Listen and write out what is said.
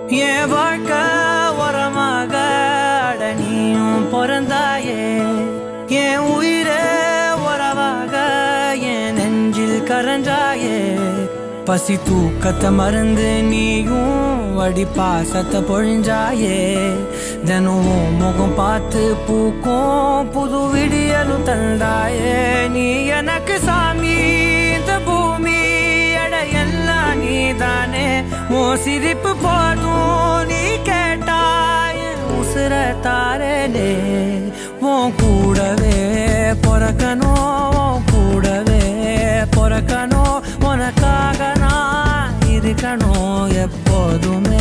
என் வாழ்க்கை உரமாக அடனியும் பிறந்தாயே, என் உயிரே உறவாக என் நெஞ்சில் கரஞ்சாயே. பசி தூக்கத்தை மறந்து நீயும் அடி பாசத்தை பொழிஞ்சாயே. தினம் முகம் பார்த்து பூக்கும் புது விடியலும் தந்தாயே. நீ எனக்கு சாமி, இந்த பூமி எல்லாம் நீதானே. ஓ சிரிப்பு போதும் நீ கேட்டாய் உசுர தாரலே. உன் கூடவே பொறக்கணும், கூடவே பொறக்கணும். உனக்காக நான் இருக்கணும் எப்போதுமே.